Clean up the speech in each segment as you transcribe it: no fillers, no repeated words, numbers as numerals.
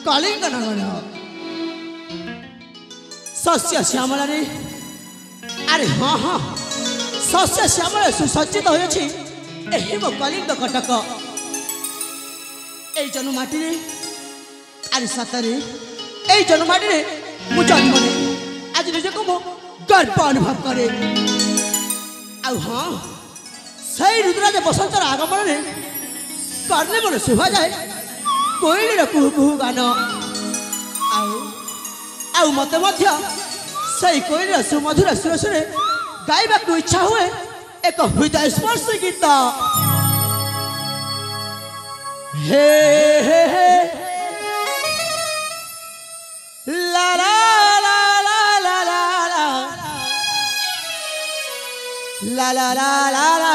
कलिंग नगर शस्य श्यामल अरे हाँ हाँ शस्य श्यामल सुसज्जित हो मो कलिंग कटक ए जन्ममाटी अरे सतरे ए जन्ममाटी मु जन्म ने आज निजक मो गर्व अनुभव करे हाँ सही रुद्रराज बसंतर आगमन में कर्णे मन शोभा जाए कोईली कुहू कुहू गान आउ मत सही कोईली सुमधुर सुर सुरे गाइबा को इच्छा हुए एक हृदय स्पर्शी गीत हे हे हे ला ला ला ला ला ला ला ला ला ला ला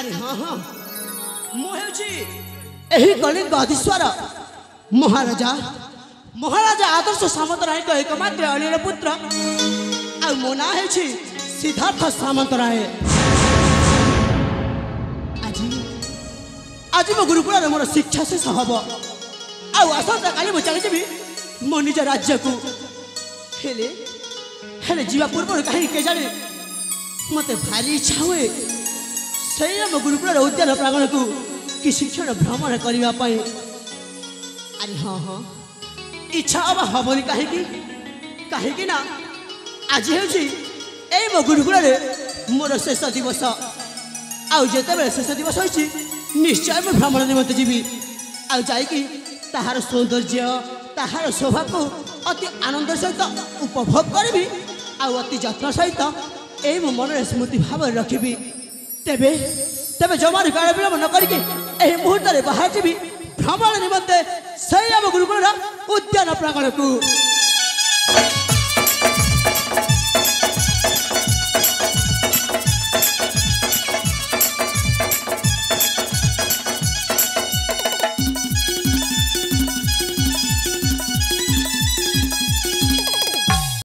अरे हाँ हाँ मुझे कलिंग अधीश्वर महाराजा महाराजा आदर्श सामंतराय का एकमात्र अनिल पुत्र आ मो ना है सिद्धार्थ सामंतराय। आज आज मो गुरुकुल मोर शिक्षा शेष हम आसंता काली मुझे चली मो निज राज्य को हेले जीवा पूर्व कहीं के जाने मत भारी इच्छा हुए से मो गुरुकुल उद्यान प्रांगण को किसी क्षण भ्रमण करने अरे हाँ हाँ इच्छा अब हबनी कहीं ना आज हूँ मो गुरुकुल मोर शेष दिवस आउ जिते शेष दिवस होती निश्चय मैं भ्रमण निमंते जीवी आउ जाकि ताहार सौंदर्य ताहार शोभा को अति आनंद सहित उपभोग करी आउ अति जत्न सहित यही मो मन स्मृति भाव रखी तेबे तेबे जमा काल विलम्ब न करके मुहूर्त बाहर जी भ्रमण निमंते से गुरुकुल उद्यान प्रांगण को